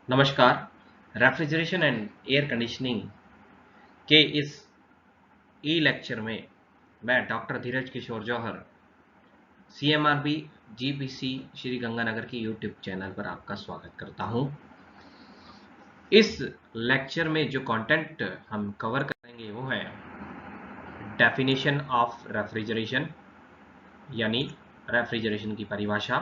नमस्कार। Refrigeration and air conditioning के इस ई लेक्चर में मैं डॉक्टर धीरज किशोर जौहर CMRB GPC श्री गंगानगर की यूट्यूब चैनल पर आपका स्वागत करता हूं। इस लेक्चर में जो कंटेंट हम कवर करेंगे वो है डेफिनेशन ऑफ रेफ्रिजरेशन यानी रेफ्रिजरेशन की परिभाषा,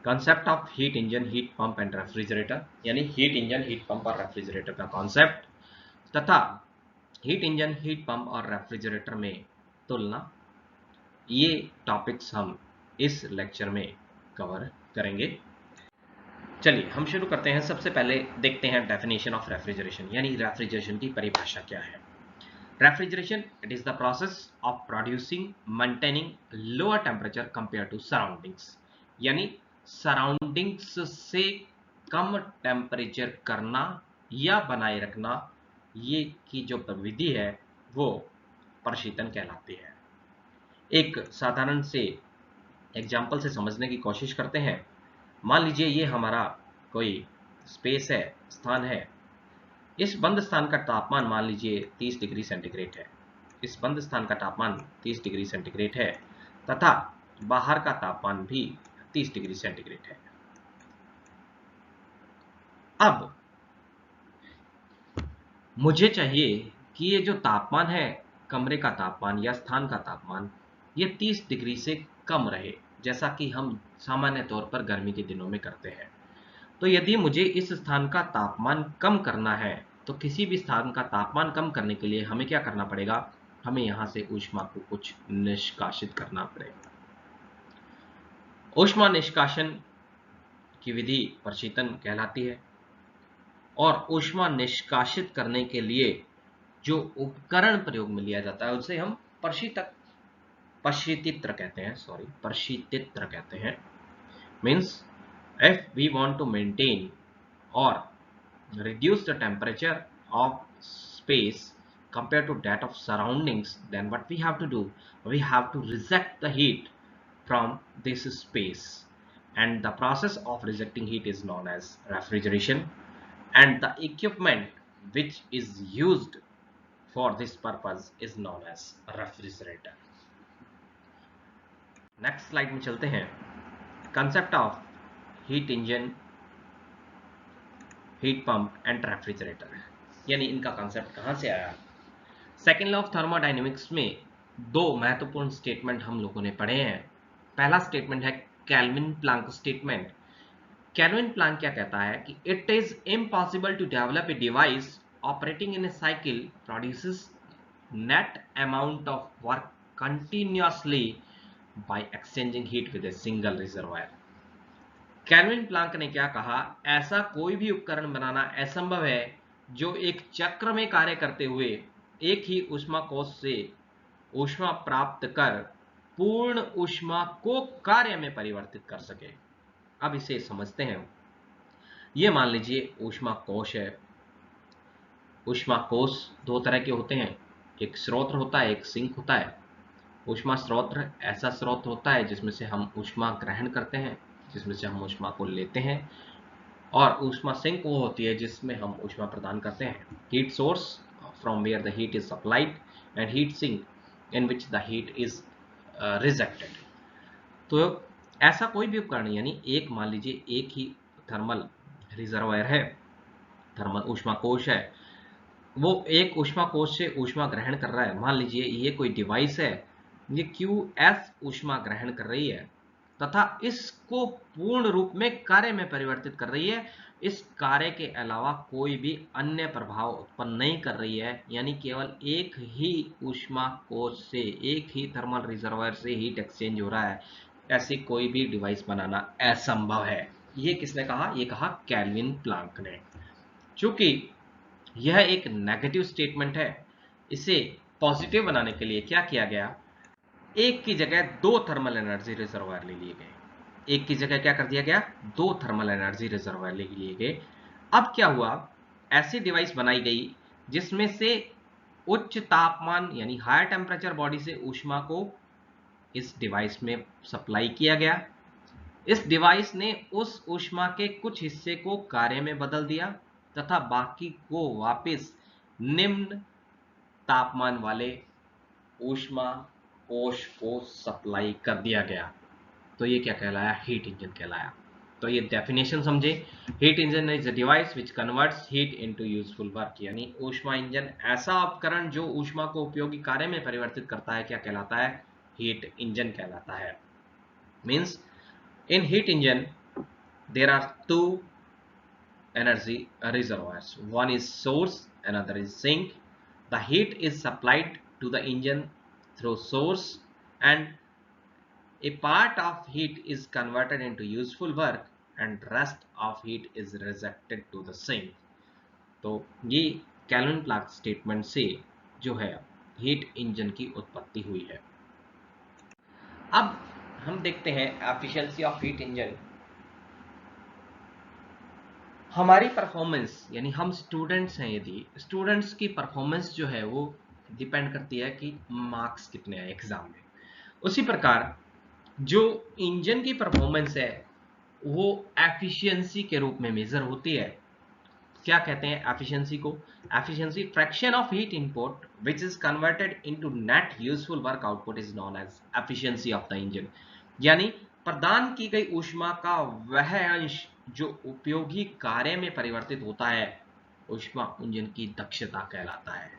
concept of heat engine, heat pump and refrigerator यानी हीट इंजन, हीट पंप और रेफ्रिजरेटर का कॉन्सेप्ट तथा हीट इंजन, हीट पंप और रेफ्रिजरेटर में तुलना, ये टॉपिक्स हम इस लेक्चर में कवर करेंगे। चलिए हम शुरू करते हैं। सबसे पहले देखते हैं डेफिनेशन ऑफ रेफ्रिजरेशन यानी रेफ्रिजरेशन की परिभाषा क्या है। Refrigeration it is the process of producing maintaining lower temperature compare to surroundings यानी सराउंडिंग्स से कम टेम्परेचर करना या बनाए रखना, ये की जो विधि है वो प्रशीतन कहलाती है। एक साधारण से एग्जाम्पल से समझने की कोशिश करते हैं। मान लीजिए ये हमारा कोई स्पेस है, स्थान है। इस बंद स्थान का तापमान मान लीजिए 30 डिग्री सेंटीग्रेड है। इस बंद स्थान का तापमान 30 डिग्री सेंटीग्रेड है तथा बाहर का तापमान भी 30 डिग्री सेंटीग्रेड है। अब मुझे चाहिए कि ये जो तापमान है, कमरे का तापमान या स्थान का तापमान, ये 30 डिग्री से कम रहे, जैसा कि हम सामान्य तौर पर गर्मी के दिनों में करते हैं। तो यदि मुझे इस स्थान का तापमान कम करना है, तो किसी भी स्थान का तापमान कम करने के लिए हमें क्या करना पड़ेगा? हमें यहाँ से ऊष्मा को कुछ निष्कासित करना पड़ेगा। ऊष्मा निष्कासन की विधि प्रशीतन कहलाती है और ऊष्मा निष्कासित करने के लिए जो उपकरण प्रयोग में लिया जाता है उसे हम प्रशीतित्र कहते हैं। प्रशीतित्र कहते हैं। Means if we want to maintain or reduce the temperature of space compared to that of surroundings, then what we have to do? We have to reject the heat from this space, and the process of rejecting heat is known as refrigeration, and the equipment which is used for this purpose is known as refrigerator. Next slide में चलते हैं। Concept of heat engine, heat pump and refrigerator यानी इनका concept कहां से आया। Second law of thermodynamics में दो महत्वपूर्ण स्टेटमेंट हम लोगों ने पढ़े हैं। पहला स्टेटमेंट है Kelvin Planck statement. Kelvin Planck क्या कहता है कि it is impossible to develop a device operating in a cycle produces net amount of work continuously by exchanging heat with a single reservoir. Kelvin Planck ने क्या कहा? ऐसा कोई भी उपकरण बनाना असंभव है जो एक चक्र में कार्य करते हुए एक ही ऊष्मा कोश से ऊष्मा प्राप्त कर पूर्ण ऊष्मा को कार्य में परिवर्तित कर सके। अब इसे समझते हैं। ये मान लीजिए ऊष्मा कोश है। ऊष्मा कोश दो तरह के होते हैं, एक स्रोत होता है, एक सिंक होता है। ऊष्मा स्रोत ऐसा स्रोत होता है जिसमें से हम ऊष्मा ग्रहण करते हैं, जिसमें से हम ऊष्मा को लेते हैं, और ऊष्मा सिंक वो होती है जिसमें हम ऊष्मा प्रदान करते हैं। Heat source from where the heat is supplied and heat sink in which the heat is rejected. तो ऐसा कोई भी उपकरण यानी एक मान लीजिए एक ही थर्मल रिजर्वायर है, थर्मल ऊष्मा कोश है, वो एक ऊष्मा कोश से ऊष्मा ग्रहण कर रहा है। मान लीजिए ये कोई डिवाइस है, ये QS ऊष्मा ग्रहण कर रही है तथा इसको पूर्ण रूप में कार्य में परिवर्तित कर रही है। इस कार्य के अलावा कोई भी अन्य प्रभाव उत्पन्न नहीं कर रही है, यानी केवल एक ही ऊष्मा कोश से, एक ही थर्मल रिजर्वायर से हीट एक्सचेंज हो रहा है। ऐसी कोई भी डिवाइस बनाना असंभव है। ये किसने कहा? ये कहा केल्विन प्लांक ने। चूंकि यह एक नेगेटिव स्टेटमेंट है, इसे पॉजिटिव बनाने के लिए क्या किया गया? एक की जगह दो थर्मल एनर्जी रिजर्वायर ले लिए गए। एक की जगह क्या कर दिया गया? दो थर्मल एनर्जी रिजर्वायर ले लिए गए। अब क्या हुआ? ऐसी डिवाइस बनाई गई जिसमें से उच्च तापमान यानी हायर टेम्परेचर बॉडी से ऊष्मा को इस डिवाइस में सप्लाई किया गया इस डिवाइस ने उस ऊष्मा के कुछ हिस्से को कार्य में बदल दिया तथा बाकी को वापस निम्न तापमान वाले ऊष्मा कोश को सप्लाई कर दिया गया। तो ये क्या कहलाया? हीट इंजन कहलाया। तो ये डेफिनेशन समझे। Heat engine is a device which converts heat into useful work, यानी ऊष्मा इंजन ऐसा उपकरण जो ऊष्मा को उपयोगी कार्य में परिवर्तित करता है, क्या कहलाता है? हीट इंजन कहलाता है। Means in heat engine there are two energy reservoirs. One is source, another is sink. The heat is supplied to the engine through source, and a part of heat is converted into useful work, and rest of heat is rejected to the sink. तो ये kelvin Planck statement से जो है heat engine की उत्पत्ति हुई है। अब हम देखते हैं एफिशिएंसी ऑफ हीट इंजन। हमारी परफॉर्मेंस, यानी हम स्टूडेंट्स हैं, यदि स्टूडेंट्स की परफॉर्मेंस जो है वो डिपेंड करती है कि मार्क्स कितने आए एग्जाम में, उसी प्रकार जो इंजन की परफॉर्मेंस है वो एफिशिएंसी के रूप में मेजर होती है। क्या कहते हैं एफिशिएंसी को? Efficiency fraction of heat input which is converted into net useful work output is known as efficiency of the engine, यानी प्रदान की गई ऊष्मा का वह अंश जो उपयोगी कार्य में परिवर्तित होता है, ऊष्मा इंजन की दक्षता कहलाता है।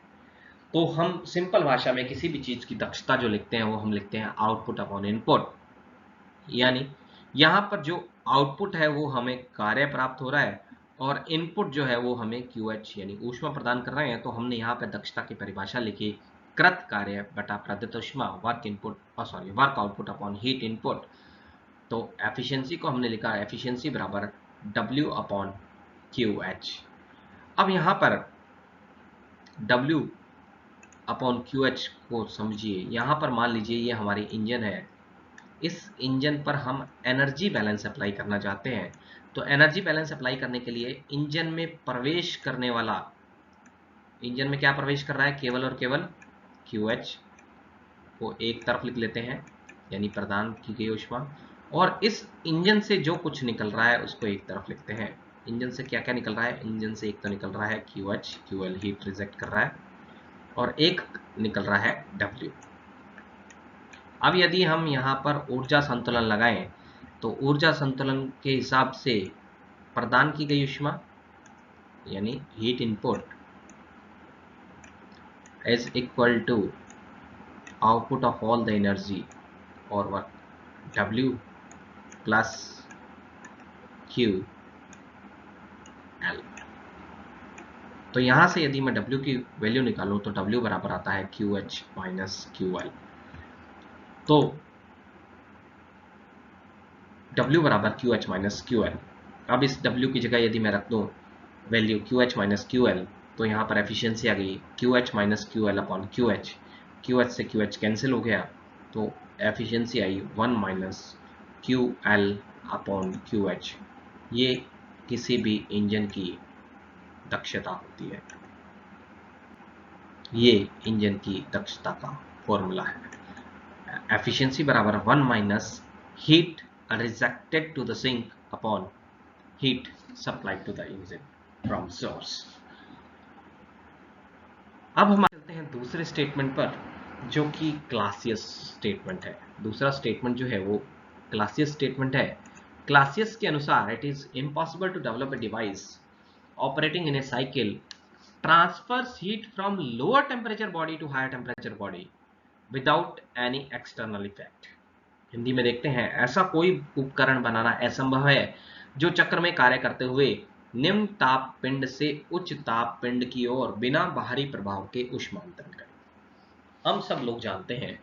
तो हम सिंपल भाषा में किसी भी चीज की दक्षता जो लिखते हैं वो हम लिखते हैं आउटपुट अपॉन इनपुट, यानी यहां पर जो आउटपुट है वो हमें कार्य प्राप्त हो रहा है और इनपुट जो है वो हमें QH यानी ऊष्मा प्रदान कर रहे हैं। तो हमने यहाँ पे दक्षता की परिभाषा लिखी, कृत कार्य बटा प्रदत्त ऊष्मा, work input work output upon heat input. तो एफिशिएंसी को हमने लिखा एफिशिएंसी बराबर W अपॉन QH। अब यहाँ पर W अपॉन QH को समझिए। यहाँ पर मान लीजिए ये हमारी इंजन है, इस इंजन पर हम एनर्जी बैलेंस अप्लाई करना चाहते हैं। तो एनर्जी बैलेंस अप्लाई करने के लिए इंजन में प्रवेश करने वाला, इंजन में क्या प्रवेश कर रहा है? केवल और केवल QH को एक तरफ लिख लेते हैं, यानी प्रदान की गई ऊष्मा, और इस इंजन से जो कुछ निकल रहा है उसको एक तरफ लिखते हैं। इंजन से क्या क्या निकल रहा है? इंजन से एक तो निकल रहा है QH, QL हीट रिजेक्ट कर रहा है, और एक निकल रहा है W। अब यदि हम यहाँ पर ऊर्जा संतुलन लगाएं तो ऊर्जा संतुलन के हिसाब से प्रदान की गई ऊष्मा यानी heat input is equal to output of all the energy और वर्क W प्लस QL। तो यहां से यदि मैं W की वैल्यू निकालूं तो W बराबर आता है QH माइनस QL। तो W बराबर QH माइनस QL। अब इस W की जगह यदि मैं रख दूं वैल्यू QH माइनस QL, तो यहाँ पर एफिशिएंसी आ गई QH minus QL upon QH। QH से QH कैंसिल हो गया, तो एफिशिएंसी आई 1 माइनस QL अपॉन QH। ये किसी भी इंजन की दक्षता होती है, ये इंजन की दक्षता का फॉर्मूला है। एफिशिएंसी बराबर 1 minus heat rejected to the sink upon heat supplied to the engine from source. अब हम चलते हैं दूसरे स्टेटमेंट पर, जो कि क्लासियस स्टेटमेंट है। दूसरा स्टेटमेंट जो है वो क्लासियस स्टेटमेंट है। क्लासियस के अनुसार it is impossible to develop a device operating in a cycle transfers heat from lower temperature body to higher temperature body without any external effect. Hindi में देखते हैं, ऐसा कोई उपकरण बनाना असंभव है जो चक्र में कार्य करते हुए निम्न ताप पिंड से उच्च ताप पिंड की ओर बिना बाहरी प्रभाव के ऊष्मांतरण करे। हम सब लोग जानते हैं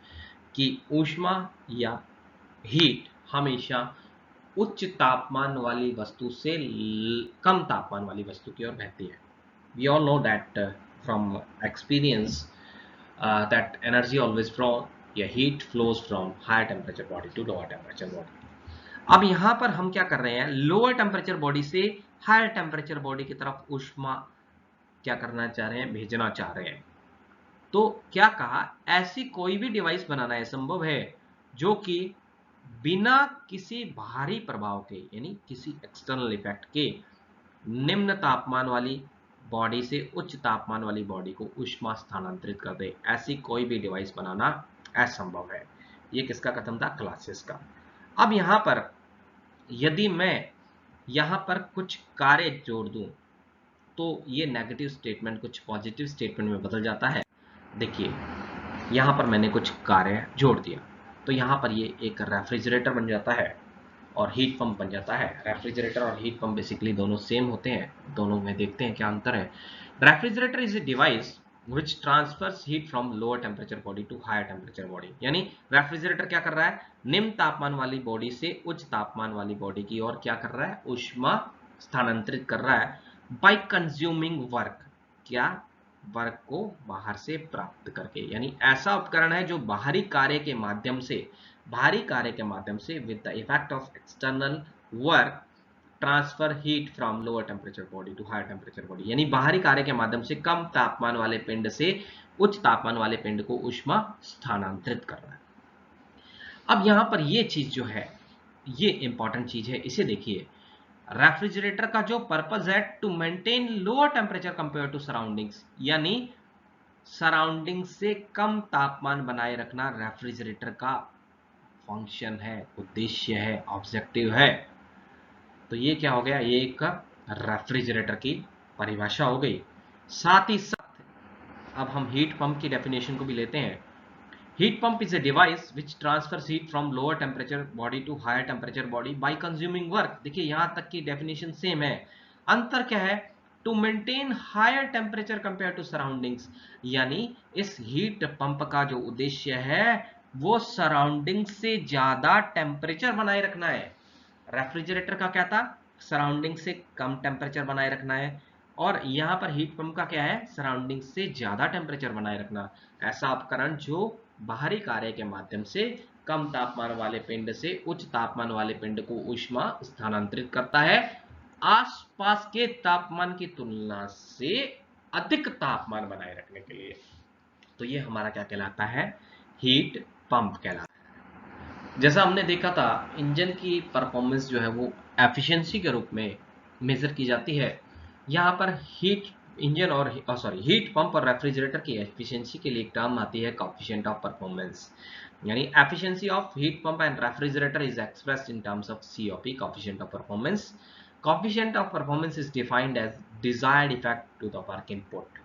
कि ऊष्मा या हीट हमेशा उच्च तापमान वाली वस्तु से कम तापमान वाली वस्तु की ओर बहती है। We all know that from experience that energy always from heat flows from higher temperature body to lower temperature body. अब यहाँ पर हम क्या कर रहे हैं? लोअर टेम्परेचर बॉडी से हायर टेम्परेचर बॉडी की तरफ ऊष्मा क्या करना चाह रहे हैं? भेजना चाह रहे हैं। तो क्या कहा? ऐसी कोई भी डिवाइस बनाना असंभव है जो कि बिना किसी बाहरी प्रभाव के यानी किसी एक्सटर्नल इफेक्ट के निम्न तापमान वाली बॉडी से उच्च तापमान वाली बॉडी को ऊष्मा स्थानांतरित कर दे, ऐसी कोई भी डिवाइस बनाना असंभव है। ये किसका कथन था? क्लासियस का। अब यहां पर यदि मैं यहां पर कुछ कार्य जोड़ दूं तो ये नेगेटिव स्टेटमेंट कुछ पॉजिटिव स्टेटमेंट में बदल जाता है। देखिए यहां पर मैंने कुछ कार्य जोड़ दिया तो यहां पर ये एक रेफ्रिजरेटर बन जाता है और हीट पंप बन जाता है। रेफ्रिजरेटर और हीट पंप बेसिकली दोनों सेम होते हैं, दोनों में देखते हैं क्या अंतर है। Refrigerator is a device which transfers heat from lower temperature body to higher temperature body। यानी रेफ्रिजरेटर क्या कर रहा है? निम्न तापमान वाली बॉडी से उच्च तापमान वाली बॉडी की ओर क्या कर रहा है? ऊष्मा स्थानांतरित कर रहा है बाय कंज्यूमिंग वर्क। क्या? वर्क को बाहर से प्राप्त करके। यानी ऐसा उपकरण है जो बाहरी कार्य के माध्यम से with the effect of external work transfer heat from lower temperature body to higher temperature body. यानी बाहरी कार्य के माध्यम से कम तापमान वाले पिंड से उच्च तापमान वाले पिंड को ऊष्मा स्थानांतरित कर रहा है। अब यहां पर ये चीज जो है ये इंपॉर्टेंट चीज है, इसे देखिए। रेफ्रिजरेटर का जो पर्पस है to maintain lower temperature compare to surroundings, यानी सराउंडिंग से कम तापमान बनाए रखना रेफ्रिजरेटर का फंक्शन है, उद्देश्य है, ऑब्जेक्टिव है। तो ये क्या हो गया? ये एक रेफ्रिजरेटर की परिभाषा हो गई। साथ ही साथ अब हम हीट पंप की डेफिनेशन को भी लेते हैं। Heat pump is a device which transfers heat from lower temperature body to higher temperature body by consuming work. देखिए यहां तक की डेफिनेशन सेम है, अंतर क्या है? To maintain higher temperature compare to surroundings. यानी इस हीट पंप का जो उद्देश्य है वो सराउंडिंग से ज्यादा टेम्परेचर बनाए रखना है। रेफ्रिजरेटर का क्या था? सराउंडिंग से कम टेम्परेचर बनाए रखना है, और यहां पर हीट पंप का क्या है? सराउंडिंग से ज्यादा टेम्परेचर बनाए रखना। ऐसा उपकरण जो बाहरी कार्य के माध्यम से कम तापमान वाले पिंड से उच्च तापमान वाले पिंड को ऊष्मा स्थानांतरित करता है आसपास के तापमान की तुलना से अधिक तापमान बनाए रखने के लिए। तो ये हमारा क्या कहलाता है? हीट पंप कहलाता है। जैसा हमने देखा था इंजन की परफॉर्मेंस जो है वो एफिशिएंसी के रूप में मेजर की जाती है। यहाँ पर हीट पंप और रेफ्रिजरेटर की एफिशिएंसी के लिए एक टर्म आती है कोएफिशिएंट ऑफ परफॉर्मेंस। यानी efficiency of heat pump and refrigerator is expressed in terms of COP, coefficient of performance. Coefficient of performance is defined as desired effect to the work input.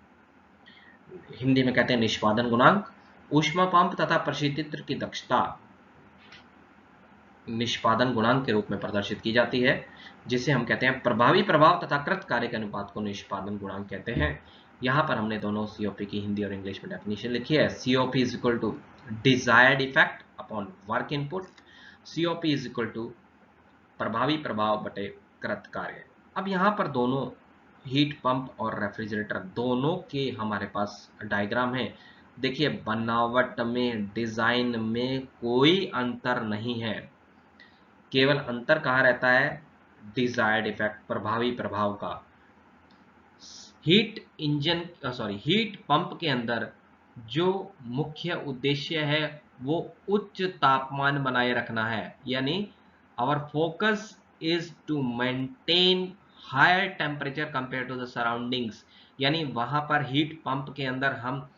Hindi में कहते हैं निष्पादन गुणांक। ऊष्मा pump तथा प्रशीतित्र की दक्षता निष्पादन गुणांक के रूप में प्रदर्शित की जाती है, जिसे हम कहते हैं प्रभावी प्रभाव तथा कृत कार्य के अनुपात को निष्पादन गुणांक कहते हैं। यहां पर हमने दोनों COP की हिंदी और इंग्लिश में डेफिनेशन लिखी है। COP is equal to desired effect upon work input. COP is equal to प्रभावी प्रभाव बटे कृत कार्य। अब यहां पर दोनों हीट पंप और रेफ्रिजरेटर दोनों के हमारे पास डायग्राम है। देखिए बनावट में, डिजाइन में कोई अंतर नहीं है, केवल अंतर कहाँ रहता है? डिजायर्ड इफेक्ट, प्रभावी प्रभाव का। हीट पंप के अंदर जो मुख्य उद्देश्य है वो उच्च तापमान बनाए रखना है। यानी our focus is to maintain higher temperature compare to the surroundings. यानी वहां पर हीट पंप के अंदर हम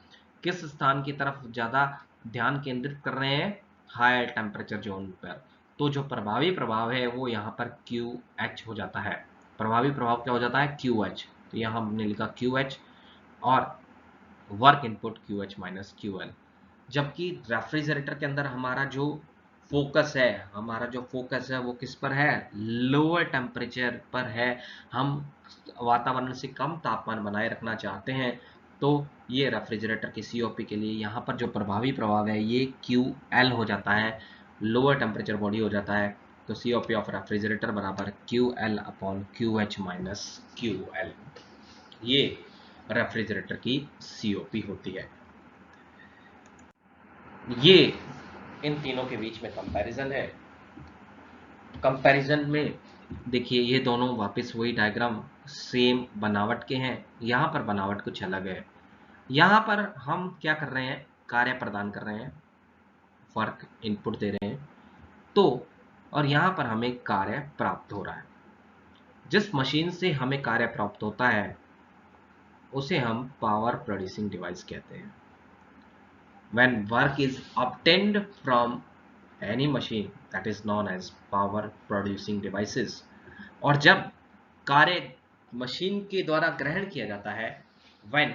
किस स्थान की तरफ ज्यादा ध्यान केंद्रित कर रहे हैं? हायर टेम्परेचर जोन पर। तो जो प्रभावी प्रभाव है वो यहाँ पर QH हो जाता है। प्रभावी प्रभाव क्या हो जाता है? QH। तो यहाँ हमने लिखा QH और work input QH minus QL। जबकि रेफ्रिजरेटर के अंदर हमारा जो फोकस है वो किस पर है? लोअर टेम्परेचर पर है। हम वातावरण से कम तापमान बनाए रखना चाहते हैं, तो ये रेफ्रिजरेटर की COP के लिए यहाँ पर जो प्रभावी प्रभाव है ये QL हो जाता है, लोअर टेम्परेचर बॉडी हो जाता है। तो COP ऑफ रेफ्रिजरेटर बराबर QL upon QH minus QL। ये रेफ्रिजरेटर की COP होती है। ये इन तीनों के बीच में कंपैरिजन है। कंपैरिजन में देखिए ये दोनों वापस वही डायग्राम सेम बनावट के हैं, यहाँ पर बनावट कुछ अलग है। यहाँ पर हम क्या कर रहे हैं? कार्य प्रदान कर रहे हैं, वर्क इनपुट दे रहे हैं। तो और यहाँ पर हमें कार्य प्राप्त हो रहा है। जिस मशीन से हमें कार्य प्राप्त होता है उसे हम पावर प्रोड्यूसिंग डिवाइस कहते हैं। When work is obtained from any machine, that is known as power producing devices। और जब कार्य मशीन के द्वारा ग्रहण किया जाता है, when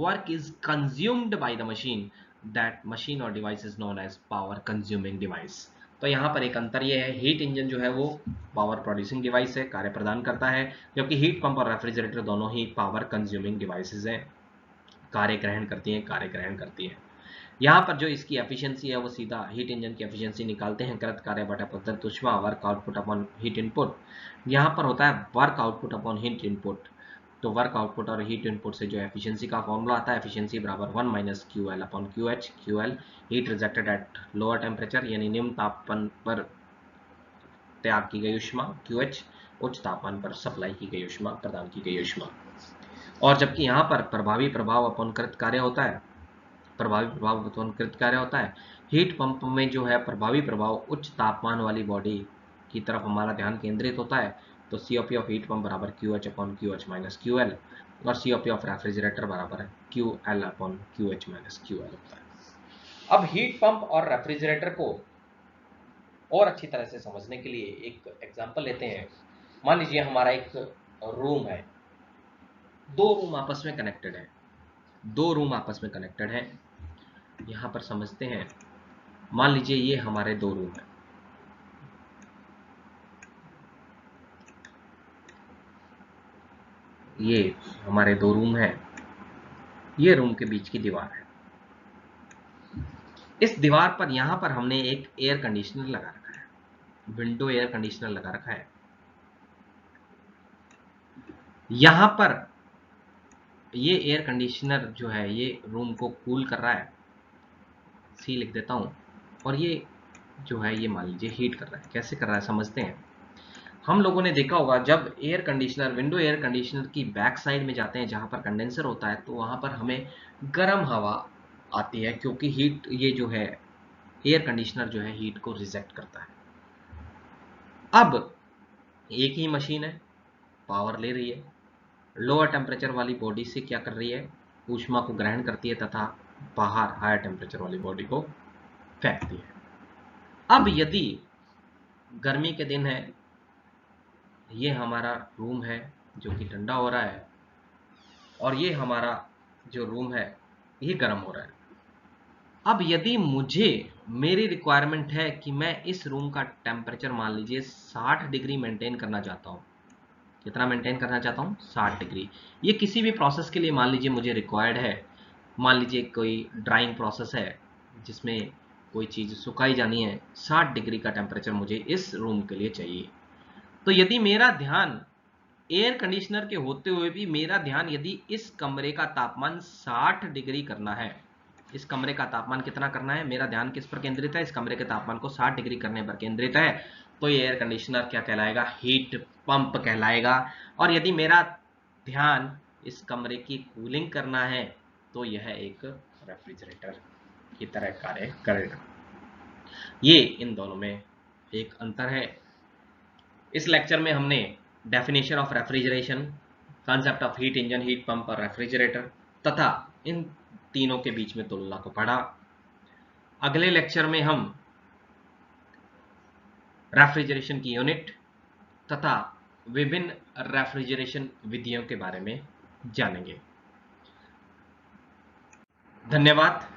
work is consumed by the machine, that machine or device is known as power consuming device। तो यहाँ पर एक अंतर यह है, हीट इंजन जो है वो पावर प्रोड्यूसिंग डिवाइस है, कार्य प्रदान करता है, जबकि हीट पंप और रेफ्रिजरेटर दोनों ही पावर कंज्यूमिंग डिवाइसेस हैं, कार्य ग्रहण करती हैं। यहाँ पर जो इसकी एफिशिएंसी है वो सीधा हीट इंजन की एफिशिएंसी निकालते हैं, कृत कार्य बटा प्रदत्त ऊष्मा, work output upon heat input. यहाँ पर होता है work output upon heat input. तो वर्क आउटपुट और हीट इनपुट से जो एफिशिएंसी का फॉर्मूला आता है, एफिशिएंसी बराबर 1 minus Q L upon Q H. Q L heat rejected at lower temperature, यानी निम्न तापमान पर त्याग की गई ऊष्मा, क्यू एच उच्च तापमान पर सप्लाई की गई ऊष्मा, प्रदान की गई ऊष्मा। और जबकि यहाँ पर प्रभावी प्रभाव अपॉन कृत कार्य होता है, हीट पंप में जो है प्रभावी प्रभाव उच्च तापमान वाली बॉडी की तरफ हमारा ध्यान केंद्रित होता है। तो सीओपी ऑफ हीट पंप बराबर Q H upon Q H minus Q L, और सीओपी ऑफ रेफ्रिजरेटर बराबर Q L upon Q H minus Q L होता है। अब हीट पंप और रेफ्रिजरेटर को और अच्छी तरह से समझने के लिए एक एग्जांपल लेते हैं। मान लीजिए हमारा एक रूम है, दो रूम आपस में कनेक्टेड है। यहां पर समझते हैं, मान लीजिए ये हमारे दो रूम है, ये हमारे दो रूम है, ये रूम के बीच की दीवार है। इस दीवार पर यहां पर हमने एक एयर कंडीशनर लगा रखा है, विंडो एयर कंडीशनर लगा रखा है। यहां पर ये एयर कंडीशनर जो है ये रूम को कूल कर रहा है, सी लिख देता हूं, और ये जो है ये मान लीजिए हीट कर रहा है। कैसे कर रहा है समझते हैं। हम लोगों ने देखा होगा जब air conditioner, window air conditioner की बैक साइड में जाते हैं जहां पर कंडेंसर होता है, तो वहां पर हमें गर्म हवा आती है, क्योंकि हीट, ये जो है एयर कंडीशनर जो है हीट को रिजेक्ट करता है। अब एक ही मशीन है, पावर ले रही है, लोअर टेम्परेचर वाली बॉडी से क्या कर रही है, ऊष्मा को ग्रहण करती है तथा बाहर हायर टेम्परेचर वाली बॉडी को फेंकती है। अब यदि गर्मी के दिन है, ये हमारा रूम है जो कि ठंडा हो रहा है, और ये हमारा जो रूम है ये गर्म हो रहा है। अब यदि मुझे, मेरी रिक्वायरमेंट है कि मैं इस रूम का टेम्परेचर मान लीजिए 60 डिग्री मेंटेन करना चाहता हूँ। कितना मेंटेन करना चाहता हूँ? 60 डिग्री। ये किसी भी प्रोसेस के लिए मान लीजिए मुझे रिक्वायर्ड है। मान लीजिए कोई ड्राइंग प्रोसेस है जिसमें कोई चीज़ सुखाई जानी है, 60 डिग्री का टेम्परेचर मुझे इस रूम के लिए चाहिए। तो यदि मेरा ध्यान एयर कंडीशनर के होते हुए भी मेरा ध्यान यदि इस कमरे का तापमान 60 डिग्री करना है, इस कमरे का तापमान कितना करना है, मेरा ध्यान किस पर केंद्रित है, इस कमरे के तापमान को 60 डिग्री करने पर केंद्रित है, तो ये एयर कंडीशनर क्या कहलाएगा? हीट पंप कहलाएगा। और यदि मेरा ध्यान इस कमरे की कूलिंग करना है तो यह एक रेफ्रिजरेटर की तरह कार्य करेगा। ये इन दोनों में एक अंतर है। इस लेक्चर में हमने definition of refrigeration, concept of heat engine, heat pump और रेफ्रिजरेटर तथा इन तीनों के बीच में तुलना को पढ़ा। अगले लेक्चर में हम रेफ्रिजरेशन की यूनिट तथा विभिन्न रेफ्रिजरेशन विधियों के बारे में जानेंगे। धन्यवाद।